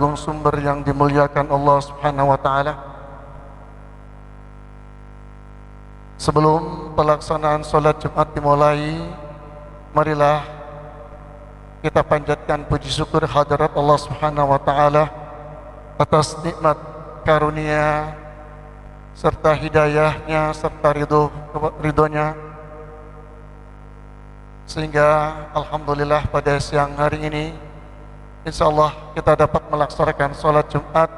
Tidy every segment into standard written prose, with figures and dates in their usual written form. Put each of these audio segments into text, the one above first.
agung sumber yang dimuliakan Allah Subhanahu wa taala. Sebelum pelaksanaan salat Jumat dimulai, marilah kita panjatkan puji syukur hadirat Allah Subhanahu wa taala atas nikmat karunia serta hidayahnya serta ridhonya, sehingga alhamdulillah pada siang hari ini insyaallah kita dapat melaksanakan salat Jumat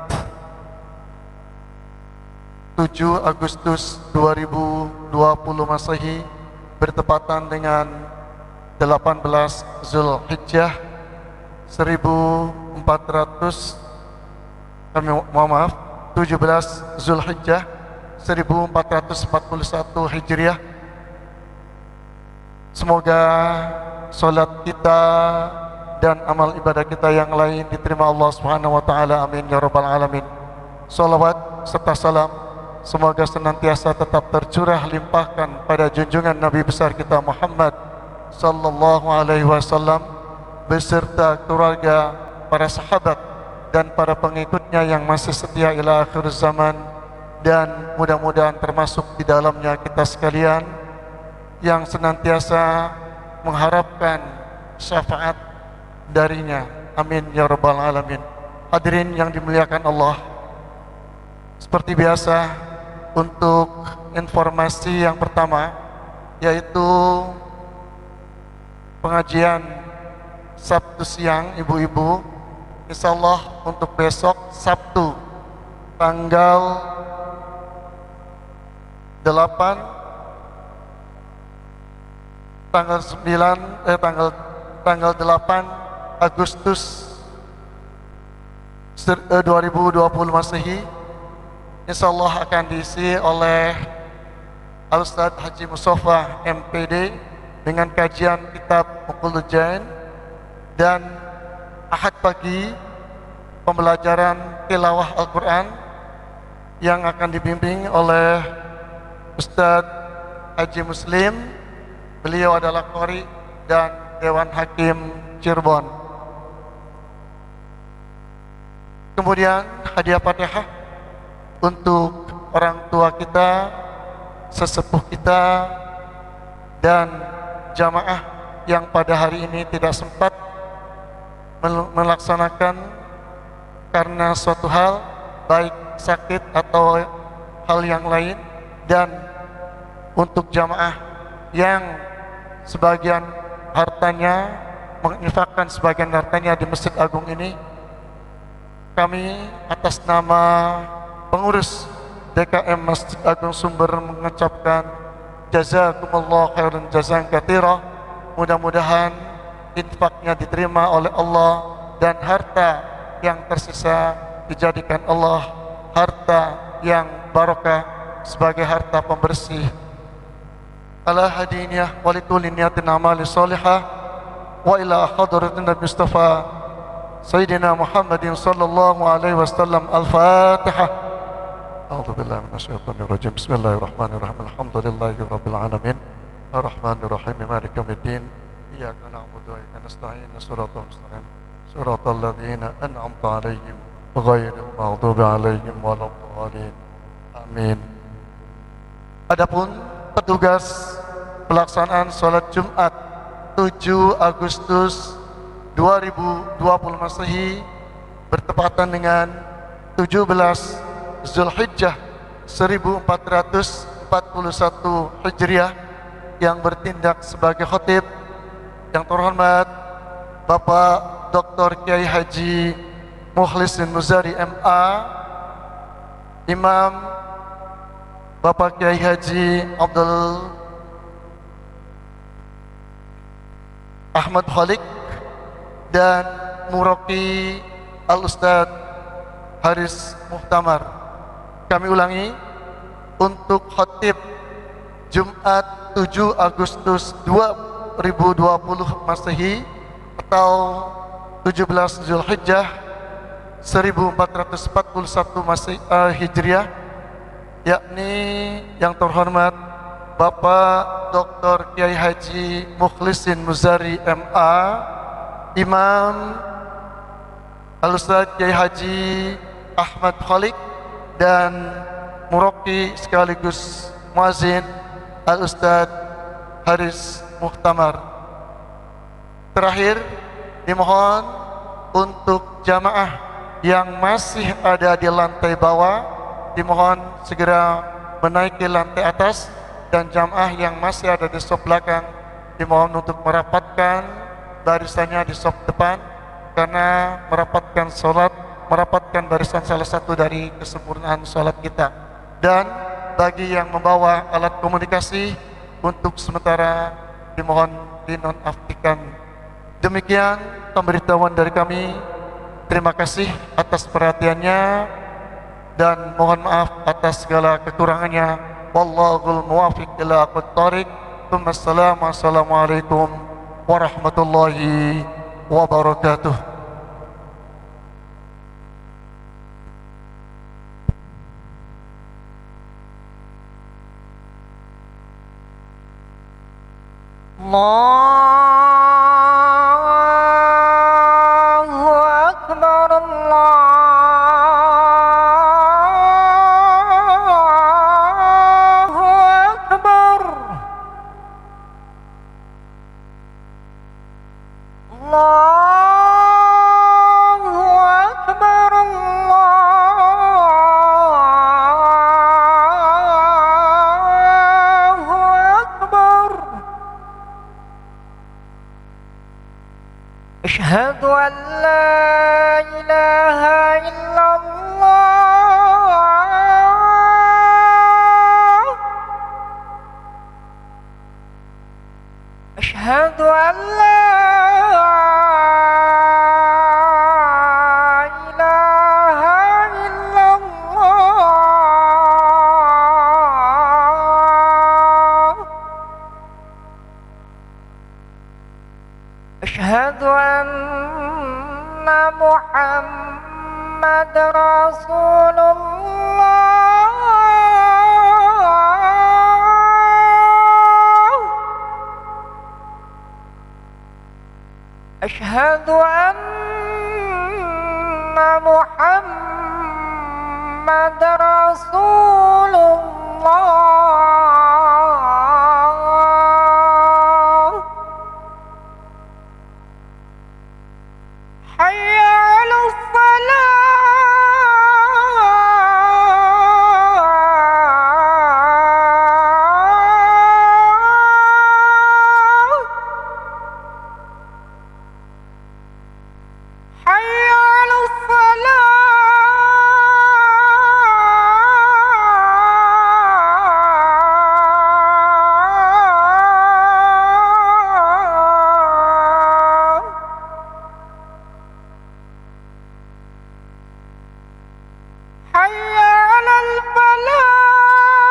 7 Agustus 2020 Masehi bertepatan dengan 18 Zulhijjah 17 Zulhijjah 1441 Hijriah. Semoga salat kita dan amal ibadah kita yang lain diterima Allah Subhanahu wa taala. Amin ya rabbal alamin. Salawat serta salam semoga senantiasa tetap tercurah limpahkan pada junjungan Nabi besar kita Muhammad sallallahu alaihi wasallam beserta keluarga, para sahabat dan para pengikutnya yang masih setia ila akhir zaman, dan mudah-mudahan termasuk di dalamnya kita sekalian yang senantiasa mengharapkan syafaat darinya. Amin ya rabbal alamin. Hadirin yang dimuliakan Allah, seperti biasa untuk informasi yang pertama yaitu pengajian Sabtu siang ibu-ibu, insyaallah untuk besok Sabtu tanggal 8 Agustus 2020 Masehi, insyaallah akan diisi oleh Al-Ustaz Haji Mustafa MPD dengan kajian kitab Uqulul Jain, dan Ahad pagi pembelajaran tilawah Al-Quran yang akan dibimbing oleh Ustaz Haji Muslim. Beliau adalah Qori dan Dewan Hakim Cirebon. Kemudian hadiah Fatihah untuk orang tua kita, sesepuh kita, dan jamaah yang pada hari ini tidak sempat melaksanakan karena suatu hal, baik sakit atau hal yang lain, dan untuk jamaah yang sebagian hartanya menginfakkan sebagian hartanya di Masjid Agung ini, kami atas nama pengurus DKM Masjid Agung Sumber mengucapkan jazakumullah khairan jazaan katsira. Mudah-mudahan infaknya diterima oleh Allah dan harta yang tersisa dijadikan Allah harta yang barokah sebagai harta pembersih ala hadiniyah walikulli niyatin amali salihah wa ila hadratin Nabi Mustafa Sayyidina Muhammadin sallallahu alaihi wasallam. Al-Fatihah. A'udzu billahi minasyaitonir rajim. Bismillahirrahmanirrahim. Alhamdulillahi rabbil alamin. Arrahmanir rahim. Maliki yaumiddin. Iyyaka na'budu wa iyyaka nasta'in. Shiratal mustaqim. Shiratal ladzina an'amta 'alaihim ghairil maghdubi 'alaihim waladdallin. Amin. Adapun petugas pelaksanaan salat Jumat 7 Agustus 2020 Masehi bertepatan dengan 17 Zulhijjah 1441 Hijriah yang bertindak sebagai khatib yang terhormat Bapak Dr. Kiai Haji Mukhlisin Muzari MA, Imam Bapak Kiai Haji Abdul Ahmad Khalik, dan Muraqi Al-Ustaz Haris Muhtamar. Kami ulangi, untuk khatib Jumat 7 Agustus 2020 Masehi atau 17 Zulhijjah 1441 Hijriah, yakni yang terhormat Bapak Dr. Kiai Haji Mukhlisin Muzari MA, Imam Al-Ustaz Kiai Haji Ahmad Khalik, dan Muraqi sekaligus muazin Al-Ustaz Haris Muhtamar. Terakhir, dimohon untuk jamaah yang masih ada di lantai bawah, dimohon segera menaiki lantai atas, dan jamaah yang masih ada di sop belakang dimohon untuk merapatkan barisannya di sop depan, karena merapatkan barisan salah satu dari kesempurnaan sholat kita. Dan bagi yang membawa alat komunikasi, untuk sementara dimohon dinonaktifkan. Demikian pemberitahuan dari kami. Terima kasih atas perhatiannya dan mohon maaf atas segala kekurangannya. Wallahul muwaffiq ila aqwamit thoriq. Assalamualaikum warahmatullahi wabarakatuh. Allahu Akbar, Allahu Akbar, Allahu Akbar, Allahu Akbar. أشهد أن لا إله إلا الله. أشهد أن لا إله إلا الله. أشهد أن محمد رسول الله. أشهد أن محمد رسول الله. حي على الصلاة. حي على الصلاة. حي على الفلاح.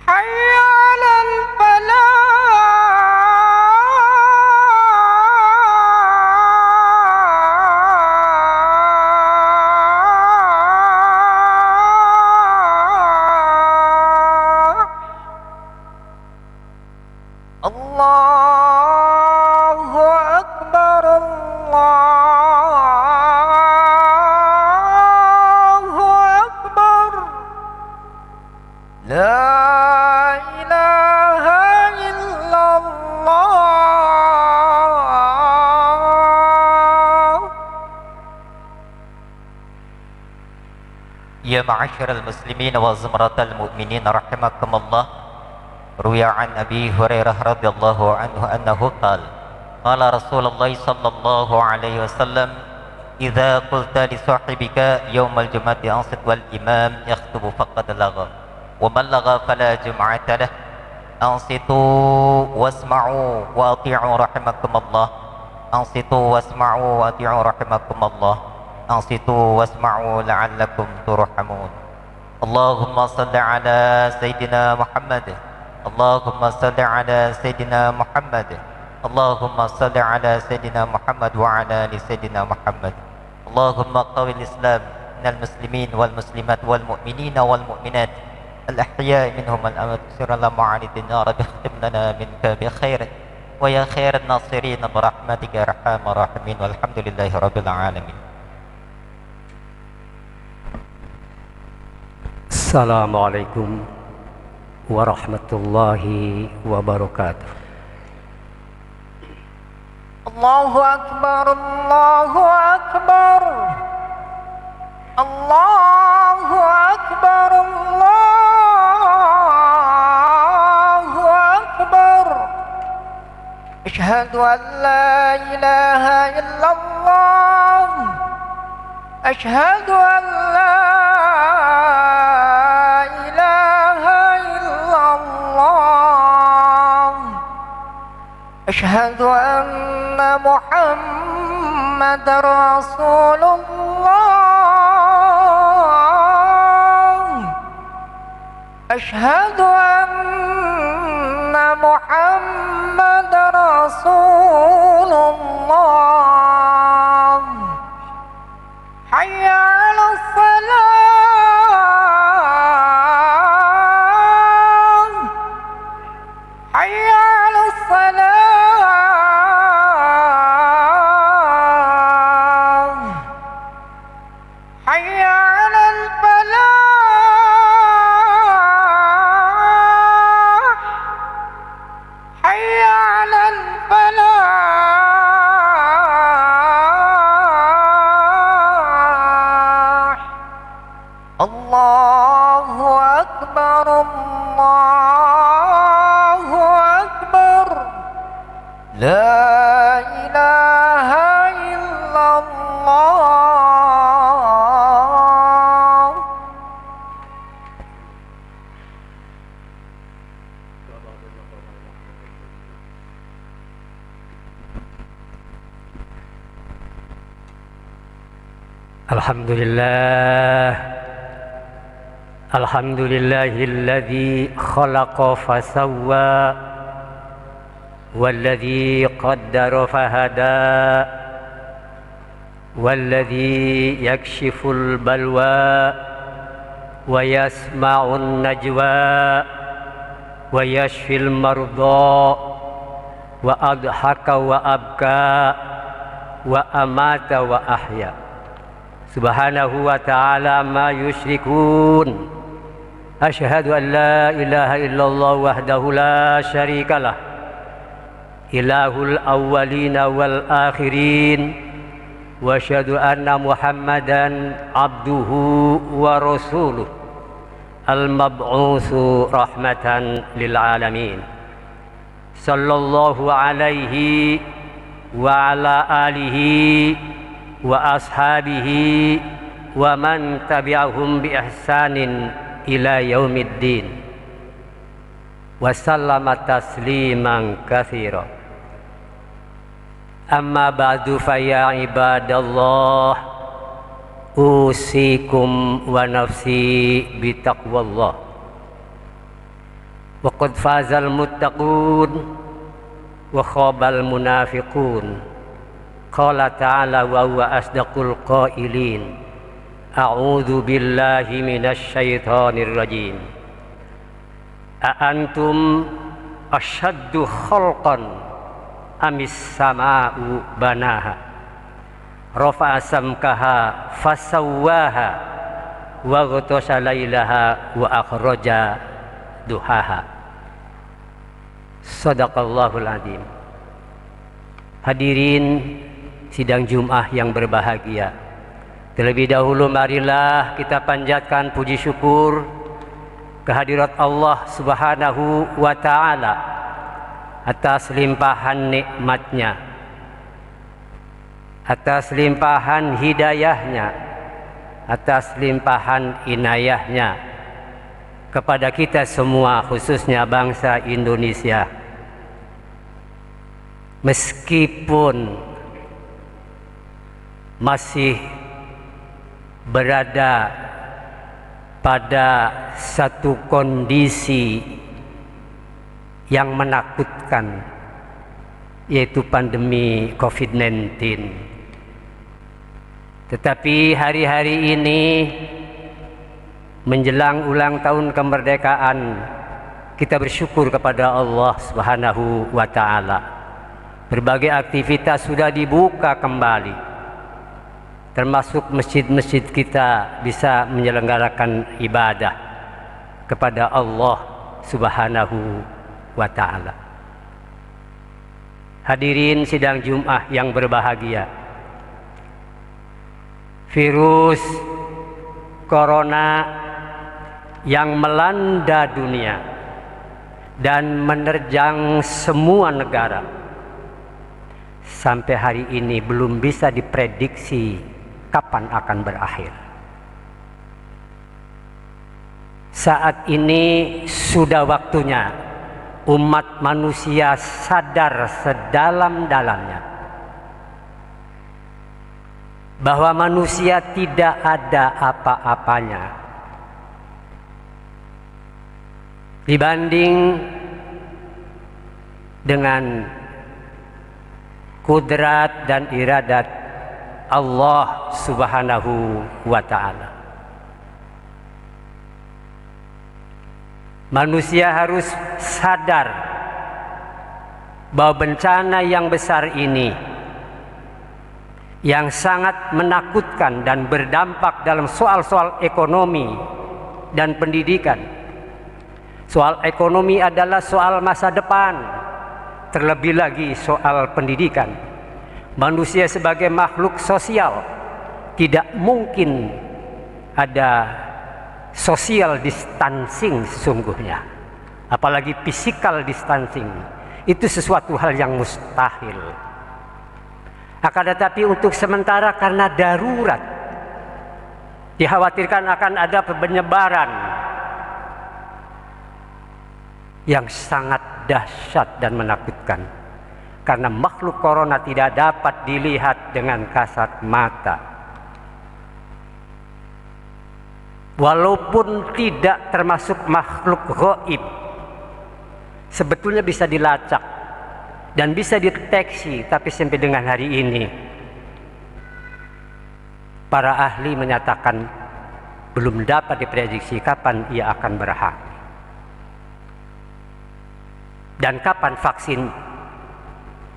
حي على الفلاح. الله أكبر، الله أكبر. لا إله إلا الله. Ya ma'asyiral muslimin wa zumratal mu'minin rahimakumullah. Ruya an Abi Hurairah radhiyallahu anhu annahu qala qala Rasulullah sallallahu alaihi wasallam idza qulta li sahibika yaumal jum'ati ansit wal imam yakhutubu faqad lagha wa man lagha fala jum'ata lah ansitu wasma'u wa ati'u rahimakumullah ansitu wasma'u wa ati'u rahimakumullah ansitu wasma'u la'allakum turhamun. Allahumma salli ala Sayyidina Muhammad. Allahumma salli ala Sayyidina Muhammad. اللهم صل على سيدنا محمد وعلى آل سيدنا محمد اللهم قوي الإسلام من المسلمين والمسلمات والمؤمنين والمؤمنات الأحياء منهم والأموات سر لهم عن النار باختم لنا منك بخير ويا خير الناصرين برحمتك يا أرحم الراحمين والحمد لله رب العالمين. Assalamualaikum warahmatullahi wabarakatuh. Allahu Akbar, Allahu Akbar, Allahu Akbar, Allahu Akbar. Asyhadu an la ilaha illallah, asyhadu an la أشهد أن محمد رسول الله أشهد أن محمد رسول الله حي على الصلاة حي على الصلاة حي على الفلاح حي على الفلاح الله أكبر الله أكبر لا إله إلا الله. Alhamdulillahilladzi khalaqa fasawwa walladzi qaddara fahada walladzi yakshiful balwa wa yasma'un najwa wa yashfil marda wa adhaka wa abka wa amata wa ahya. Subhanahu wa ta'ala ma yusyrikun. Asyhadu an la ilaha illallah wahdahu la syarikalah ilahul awwalina wal akhirin wa asyhadu anna muhammadan abduhu wa rasuluh al-mab'utsu rahmatan lil alamin sallallahu alaihi wa ala alihi wa ashabihi wa man tabi'ahum bi ihsanin ila yaumiddin wa sallama tasliman katsira. Amma ba'du fa ya ibadallah usikum wa nafsi bi taqwallah wa qad fazal muttaqun wa khabal munafiqun. Qala ta'ala wa huwa asdaqul qailin. A'udzu billahi minasy syaithanir rajim. A antum asyaddu khalqan amis sama'u banaha rafa'a samkaha fasawwaha wa ghatasha lailaha wa akhraja duhaha. Shadaqallahul azim. Hadirin sidang Jumat yang berbahagia, terlebih dahulu marilah kita panjatkan puji syukur kehadirat Allah Subhanahu wa ta'ala atas limpahan nikmatnya, atas limpahan hidayahnya, atas limpahan inayahnya kepada kita semua, khususnya bangsa Indonesia. Meskipun masih berada pada satu kondisi yang menakutkan, yaitu pandemi COVID-19. Tetapi hari-hari ini menjelang ulang tahun kemerdekaan, kita bersyukur kepada Allah Subhanahu wa taala. Berbagai aktivitas sudah dibuka kembali, termasuk masjid-masjid kita bisa menyelenggarakan ibadah kepada Allah Subhanahu wa taala. Hadirin sidang Jumat yang berbahagia, virus corona yang melanda dunia dan menerjang semua negara sampai hari ini belum bisa diprediksi kapan akan berakhir. Saat ini sudah waktunya umat manusia sadar sedalam-dalamnya bahwa manusia tidak ada apa-apanya dibanding dengan kudrat dan iradat Allah Subhanahu wa ta'ala. Manusia harus sadar bahwa bencana yang besar ini, yang sangat menakutkan dan berdampak dalam soal-soal ekonomi dan pendidikan. Soal ekonomi adalah soal masa depan, terlebih lagi soal pendidikan. Manusia sebagai makhluk sosial tidak mungkin ada social distancing sesungguhnya, apalagi physical distancing. Itu sesuatu hal yang mustahil. Akan tetapi untuk sementara karena darurat, dikhawatirkan akan ada penyebaran yang sangat dahsyat dan menakutkan, karena makhluk corona tidak dapat dilihat dengan kasat mata. Walaupun tidak termasuk makhluk gaib, sebetulnya bisa dilacak dan bisa dideteksi. Tapi sampai dengan hari ini para ahli menyatakan belum dapat diprediksi kapan ia akan berakhir dan kapan vaksin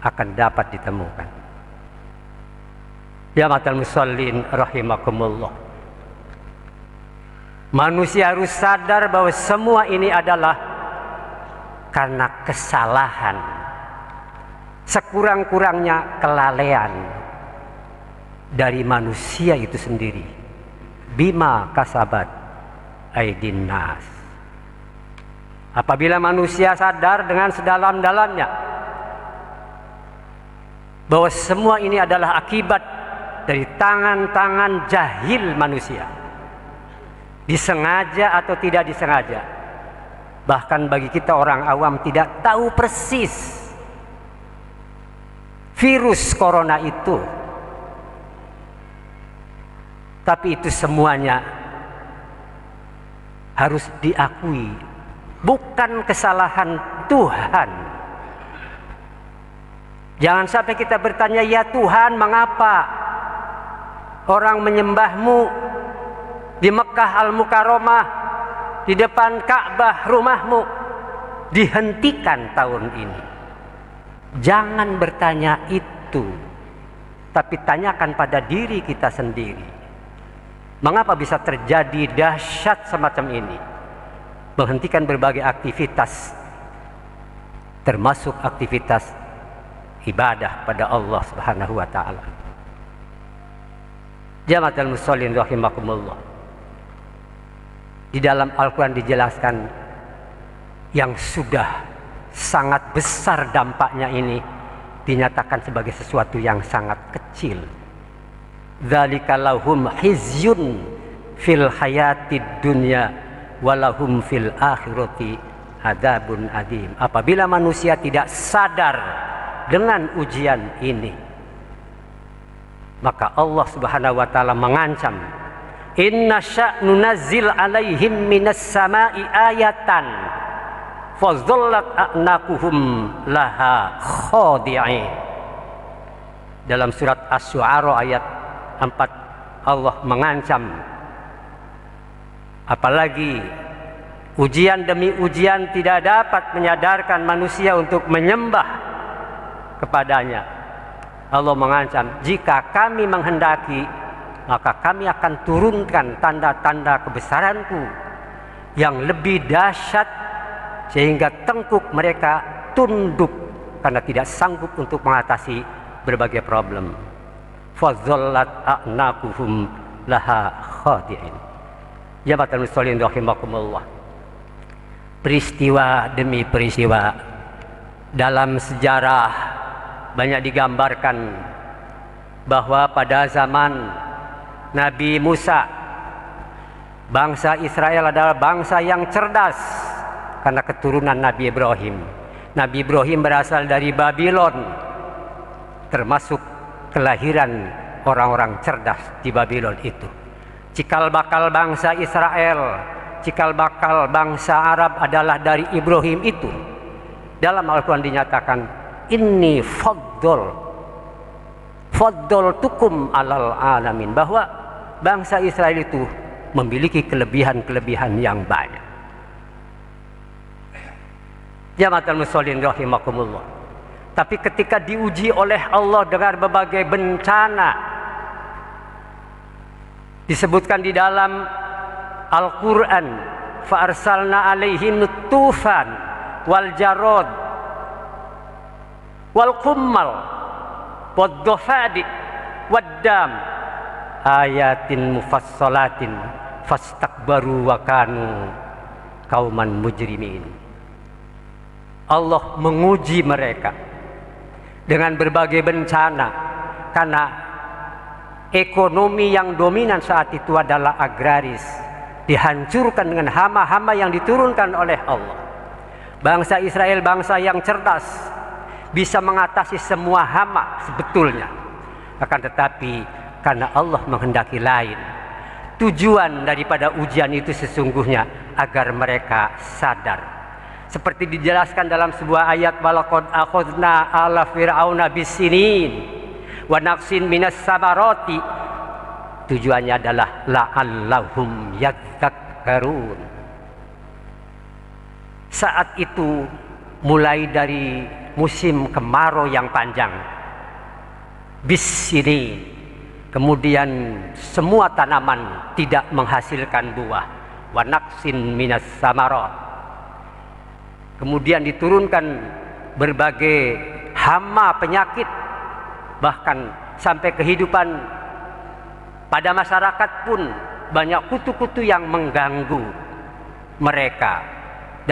akan dapat ditemukan. Ya matal musallin rahimakumullah. Manusia harus sadar bahwa semua ini adalah karena kesalahan, sekurang-kurangnya kelalaian dari manusia itu sendiri. Bima kasabat aydin nas. Apabila manusia sadar dengan sedalam-dalamnya bahwa semua ini adalah akibat dari tangan-tangan jahil manusia, disengaja atau tidak disengaja, bahkan bagi kita orang awam tidak tahu persis virus corona itu, tapi itu semuanya harus diakui bukan kesalahan Tuhan. Jangan sampai kita bertanya, ya Tuhan, mengapa orang menyembahmu di Mekah Al-Mukarramah, di depan Ka'bah rumahmu, dihentikan tahun ini? Jangan bertanya itu, tapi tanyakan pada diri kita sendiri. Mengapa bisa terjadi dahsyat semacam ini? Menghentikan berbagai aktivitas, termasuk aktivitas ibadah pada Allah Subhanahu wa ta'ala. Jamaatul musallin rahimakumullah. Di dalam Al-Quran dijelaskan yang sudah sangat besar dampaknya ini dinyatakan sebagai sesuatu yang sangat kecil. Dzalika lahum hizyun fil hayatid dunya walahum fil akhirati adzabun adzim. Apabila manusia tidak sadar dengan ujian ini, maka Allah Subhanahu wa taala mengancam, inna sya'nu nazzil alaihim minas sama'i ayatan fadhallat a'naquhum laha khadi'in. Dalam surat Asy-Syu'ara ayat 4 Allah mengancam, apalagi ujian demi ujian tidak dapat menyadarkan manusia untuk menyembah kepadanya. Allah mengancam, jika kami menghendaki, maka kami akan turunkan tanda-tanda kebesaranku yang lebih dahsyat, sehingga tengkuk mereka tunduk karena tidak sanggup untuk mengatasi berbagai problem. Fadzallat a'naquhum laha khadi'in. Jamaatan muslimin rahimakumullah. Peristiwa demi peristiwa dalam sejarah banyak digambarkan bahwa pada zaman Nabi Musa, bangsa Israel adalah bangsa yang cerdas karena keturunan Nabi Ibrahim. Nabi Ibrahim berasal dari Babylon, termasuk kelahiran orang-orang cerdas di Babylon itu. Cikal bakal bangsa Israel, cikal bakal bangsa Arab adalah dari Ibrahim itu. Dalam Al-Quran dinyatakan, inni faddaltukum alal alamin, bahwa bangsa Israel itu memiliki kelebihan-kelebihan yang banyak. Jamaatul muslimin rahimakumullah. Tapi ketika diuji oleh Allah dengan berbagai bencana, disebutkan di dalam Al-Quran, fa arsalna alaihim tufan wal jarad wal qummal wad dafadi wad dam ayatin mufassalatin fastakbaru wa kanu kauman mujrimin. Allah menguji mereka dengan berbagai bencana karena ekonomi yang dominan saat itu adalah agraris, dihancurkan dengan hama-hama yang diturunkan oleh Allah. Bangsa Israel bangsa yang cerdas, bisa mengatasi semua hama sebetulnya. Akan tetapi karena Allah menghendaki lain, tujuan daripada ujian itu sesungguhnya agar mereka sadar. Seperti dijelaskan dalam sebuah ayat, walaqad akhadna ala fir'auna bisinin wa naqsin minas samarati. Tujuannya adalah la'allahum yadzakkarun. Saat itu mulai dari musim kemarau yang panjang, bisinin, kemudian semua tanaman tidak menghasilkan buah, wa naqsin minas samarat. Kemudian diturunkan berbagai hama penyakit, bahkan sampai kehidupan pada masyarakat pun banyak kutu-kutu yang mengganggu mereka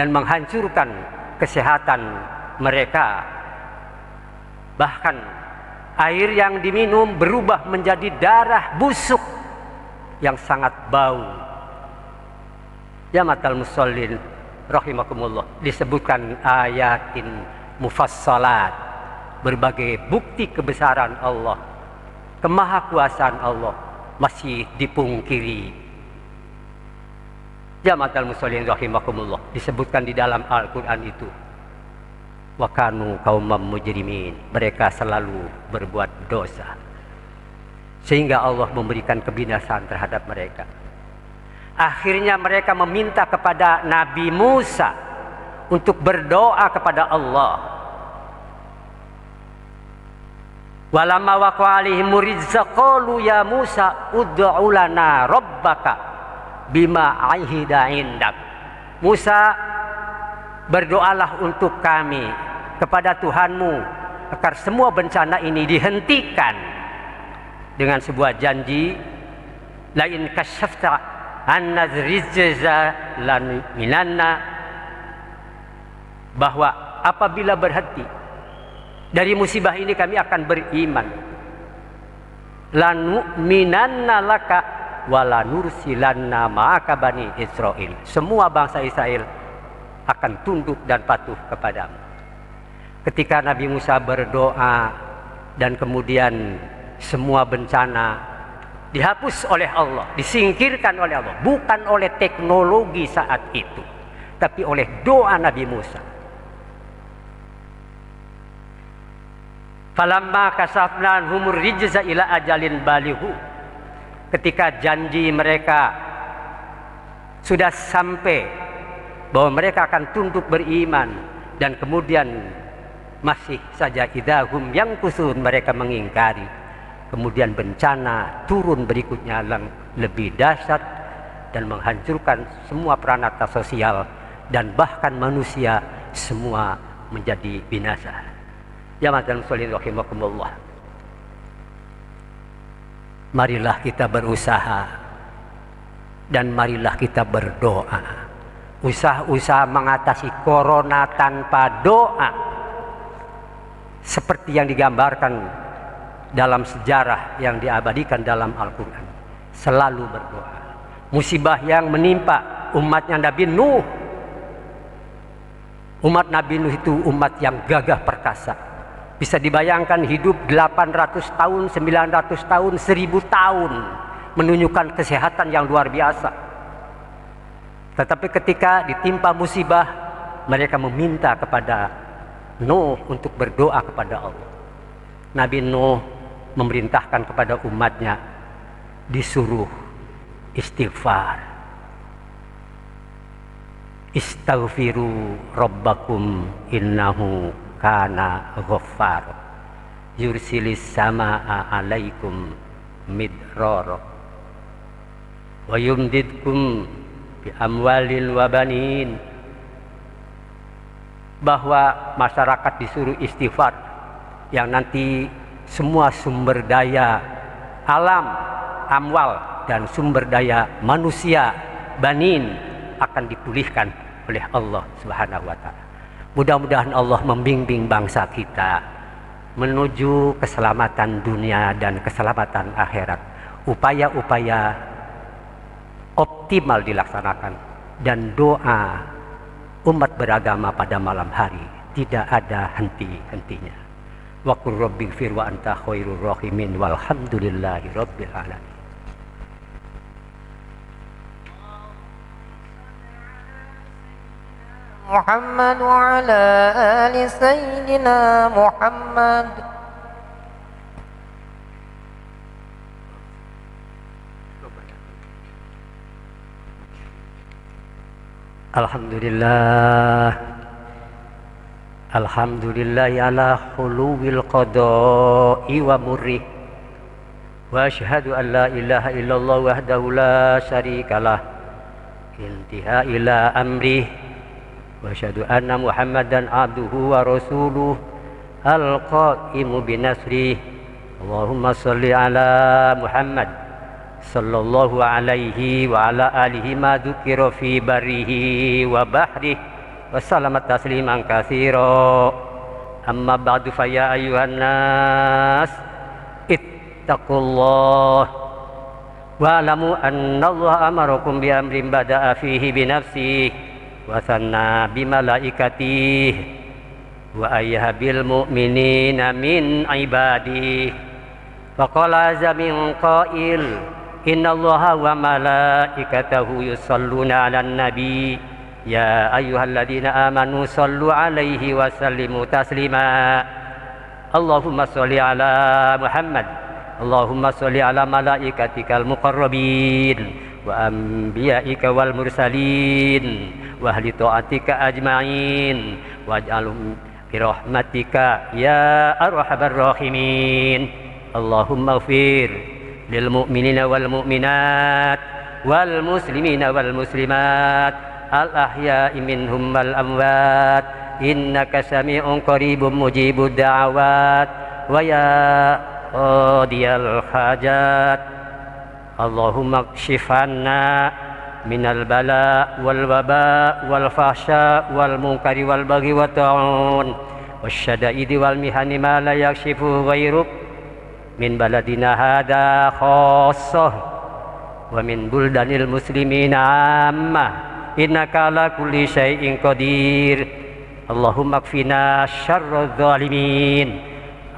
dan menghancurkan kesehatan mereka. Bahkan air yang diminum berubah menjadi darah busuk yang sangat bau. Jamaatul muslimin rahimakumullah, disebutkan ayatin mufassalat, berbagai bukti kebesaran Allah, kemahakuasaan Allah masih dipungkiri. Jamaatul muslimin rahimakumullah, disebutkan di dalam Al-Quran itu, wa kanu qaumam mujrimin, mereka selalu berbuat dosa sehingga Allah memberikan kebinasaan terhadap mereka. Akhirnya mereka meminta kepada Nabi Musa untuk berdoa kepada Allah. Walamma waqa alaihim rizqa qalu ya Musa ud'u lana rabbaka bima ahida indak. Musa, berdoalah untuk kami kepada Tuhanmu agar semua bencana ini dihentikan, dengan sebuah janji, la in kasyafta an-nazrizza lan minanna, bahwa apabila berhenti dari musibah ini kami akan beriman. Lanu'minanna laka wa lanursilanna ma'aka bani Israil. Semua bangsa Israel akan tunduk dan patuh kepadamu. Ketika Nabi Musa berdoa dan kemudian semua bencana dihapus oleh Allah, disingkirkan oleh Allah, bukan oleh teknologi saat itu, tapi oleh doa Nabi Musa. Falamma kasafna humur rijza ila ajalin balighu. Ketika janji mereka sudah sampai bahwa mereka akan tunduk beriman, dan kemudian masih saja idahum yang kusun, mereka mengingkari. Kemudian bencana turun berikutnya yang lebih dahsyat dan menghancurkan semua peranata sosial, dan bahkan manusia semua menjadi binasa. Jamaah dan muslimin rahimakumullah. Marilah kita berusaha dan marilah kita berdoa. Usaha-usaha mengatasi corona tanpa doa seperti yang digambarkan dalam sejarah yang diabadikan dalam Al-Quran. Selalu berdoa. Musibah yang menimpa umatnya Nabi Nuh. Umat Nabi Nuh itu umat yang gagah perkasa. Bisa dibayangkan hidup 800 tahun, 900 tahun, 1000 tahun, menunjukkan kesehatan yang luar biasa. Tetapi ketika ditimpa musibah, mereka meminta kepada Nuh untuk berdoa kepada Allah. Nabi Nuh memerintahkan kepada umatnya disuruh istighfar. Istaghfiru rabbakum innahu kana ghaffar yursilis samaa alaikum midrara wa yumdidkum bi amwalin wa banin. Bahwa masyarakat disuruh istighfar, yang nanti semua sumber daya alam, amwal, dan sumber daya manusia, banin, akan dipulihkan oleh Allah Subhanahu wa ta'ala. Mudah-mudahan Allah membimbing bangsa kita menuju keselamatan dunia dan keselamatan akhirat. Upaya-upaya optimal dilaksanakan, dan doa umat beragama pada malam hari tidak ada henti-hentinya. Wa qur rabbighfir wa anta khairur rahimin walhamdulillahi rabbil alamin. محمد وعلى آل سيدنا محمد. Alhamdulillah, alhamdulillah ala khuluwil qada'i wa murrih, wa asyhadu an la ilaha illallah wahdahu la syarikalah intiha ila amrih, wa asyhadu anna muhammadan abduhu wa rasuluh al-qa'imu binasrih. Allahumma salli ala Muhammad sallallahu alaihi wa ala alihi ma dzukira fi barihi wa bahrihi wa sallama tasliman katsira. Amma ba'du fa ya ayyuhan nas ittaqullah wa alamu anna Allah amarakum bi amrin bada'a fihi bi nafsihi wa sanna bi malaikatihi wa ayyabil mu'minina min ibadihi. Wa qala azza min qail inna Allaha wa malaikatahu yusalluna 'alan nabi ya ayyuhalladzina amanu sallu 'alaihi wa sallimu taslima. Allahumma shalli 'ala Muhammad, Allahumma shalli 'ala malaikatikal muqarrabin wa anbiya'ika wal mursalin wa ahli ta'atika ajma'in waj'alhum bi rahmatika ya arhamar rahimin. Allahumma ighfir lil mu'minina wal mu'minat wal muslimina wal muslimat al ahya'i minhum wal amwat innaka sami'un qaribun mujibud da'awat wa ya qadiyal hajat. Allahumma kshif anna minal bala wal waba wal fahsya wal munkari wal baghi wa ta'un wasyada'idi wal mihani ma la yakshifu ghairuk min baladina hada khassah wa min buldanil muslimina ammah innaka ala kulli syai'in qadir. Allahumma kfina syarra zalimin,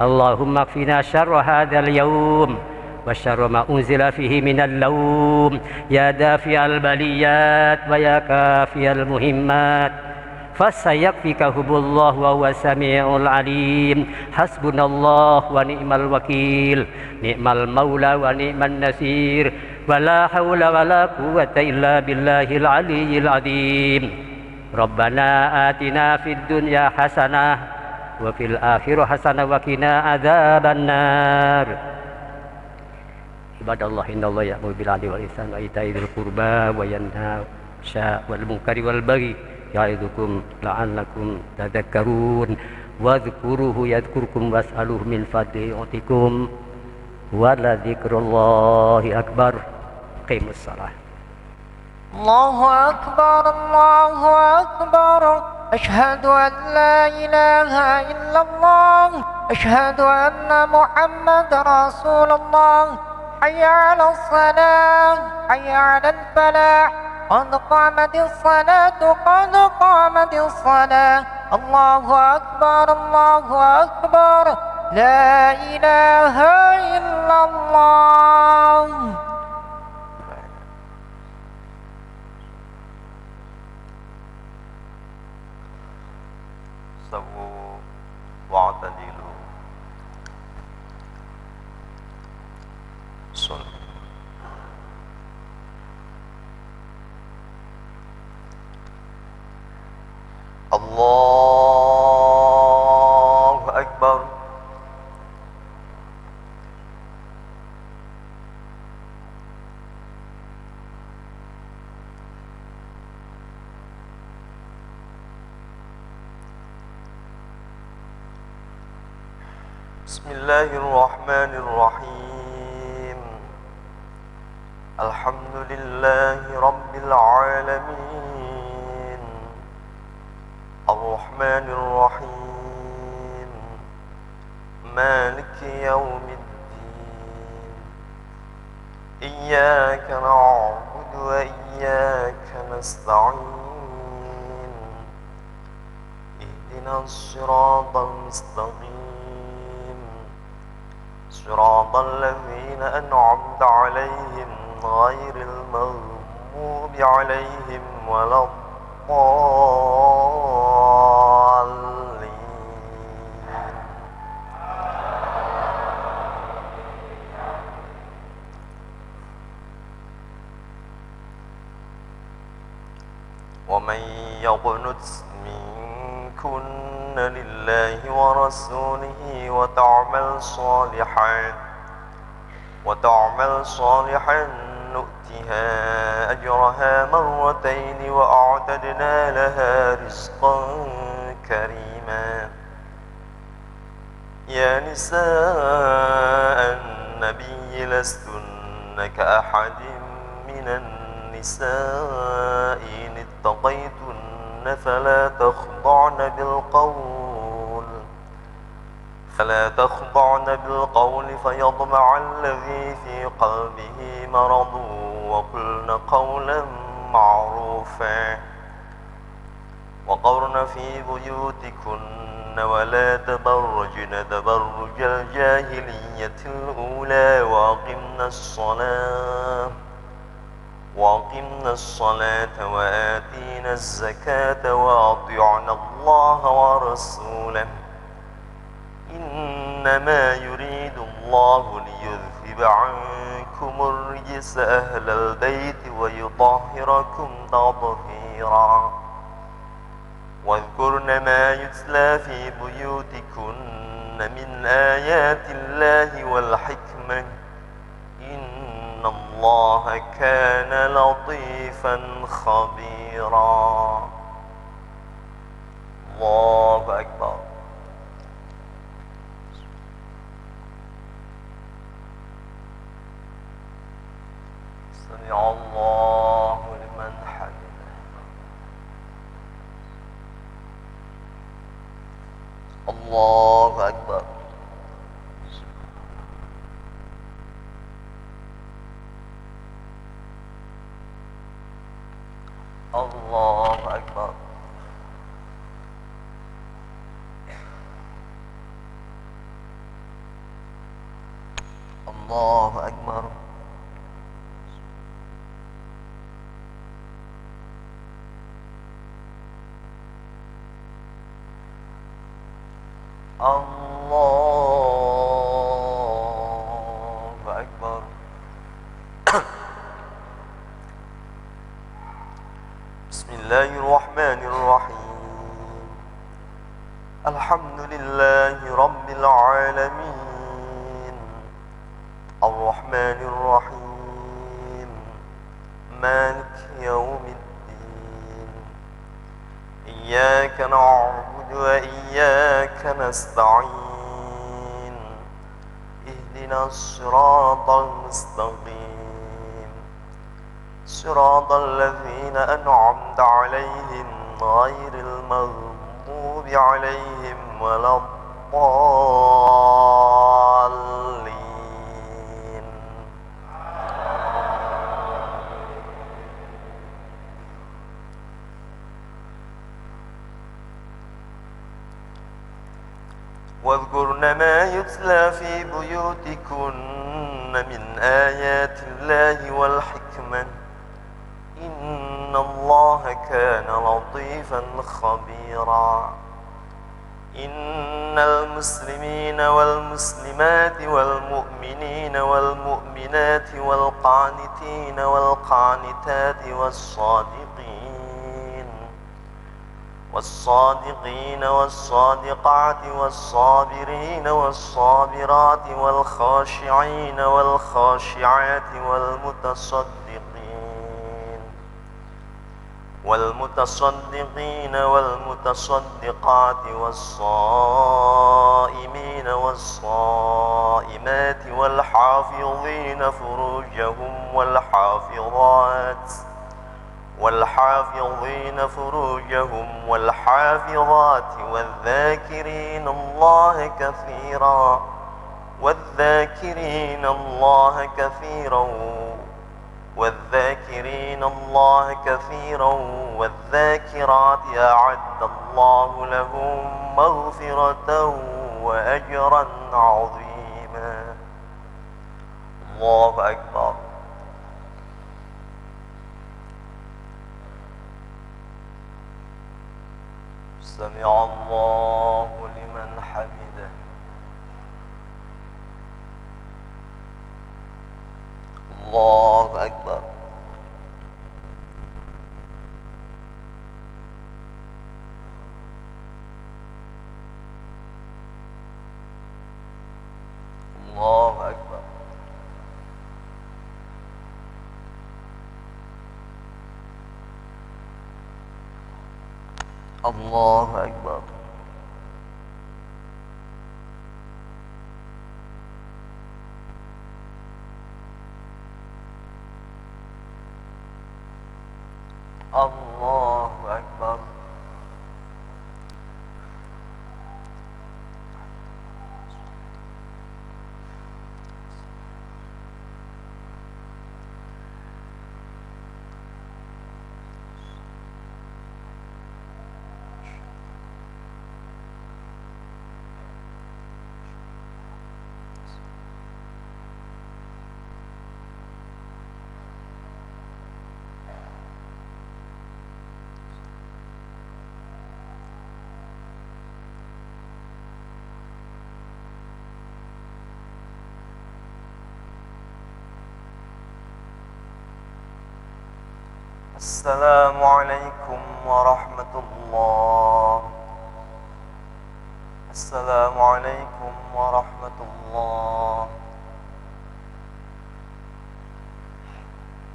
Allahumma kfina syarra hadzal yawm wa syarra ma unzila fihi minal lawm ya dafi'al baliyat wa ya kafiyal muhimmat fasayakfikahumullah wa huwas samiul alim. Hasbunallah wa ni'mal wakil, ni'mal maula wa ni'man nasir, wala haula wala quwwata illa billahil aliyyil azim. Rabbana atina fid dunya hasanah wa fil akhirati hasanah wa qina adzabannar. Ibadallah, innallaha ya'muru bil 'adli wal ihsani wa ita'i dzil qurba wa yanha 'anil wal munkari wal baghi ya'idukum la'allakum tadhakkarun. Wadhkuruhu yadhkurkum was'aluhu min fadlihi yu'tikum wa la dzikrullahi akbar. Qimus shalah. Allahu akbar, Allahu akbar. Asyhadu an la ilaha illallah, asyhadu anna Muhammadar Rasulullah. حي على الصلاة، حي على الفلاح، قد قامت الصلاة، قد قامت الصلاة. الله أكبر، الله أكبر، لا إله إلا الله. استووا واعتدلوا. الله أكبر. بسم الله الرحمن الرحيم. الحمد لله رب العالمين، الرحمن الرحيم، مالك يوم الدين. إياك نعبد وإياك نستعين. اهدنا الصراط المستقيم، صراط الذين أنعمت عليهم غير المغضوب عليهم ولا الضالين. ومن يقنت منكن لله ورسوله وتعمل صالحا نؤتها أجرها مرتين وأعتدنا لها رزقا كريما. يا نساء النبي لستن كأحد من النساء إن اتقيتن فلا تخضعن بالقول فيطمع الذي في قلبه مرض، وقلن قولا معروفا. وقرن في بيوتكن ولا تبرجن تبرج الجاهلية الأولى وأقمنا الصلاة وآتينا الزكاة وأطعنا الله ورسوله. إنما يريد الله ليذهب عنكم الرجس أهل البيت ويطهركم تطهيرا. واذكرن ما يتلى في بيوتكن من آيات الله والحكمة، إن الله كان لطيفا خبيرا. الله أكبر. سمع الله لمن حمده. الله أكبر. الله أكبر. الله أكبر. الله أكبر. بسم الله الرحمن الرحيم. الحمد لله رب العالمين الرحمن الرحيم مالك يوم الدين. إياك نعبد وإياك نستعين. اهدنا الصراط المستقيم صراط الذين أنعمت عليهم غير المغضوب عليهم ولا الضالين. واذكرن ما يتلى في بيوتكن من آيات الله والحكمة إن الله كان لطيفا خبيرا. إن المسلمين والمسلمات والمؤمنين والمؤمنات والقانتين والقانتات والصادقين والصادقات والصابرين والصابرات والخاشعين والخاشعات والمتصدقين والمتصدقات والصائمين والصائمات والحافظين فروجهم والحافظات والذاكرين الله كثيرا والذاكرات أعد الله لهم مغفرة وأجرا عظيما. الله أكبر. سمع الله لمن حمده. الله أكبر. الله أكبر. الله أكبر. الله أكبر. السلام عليكم ورحمة الله. السلام عليكم ورحمة الله.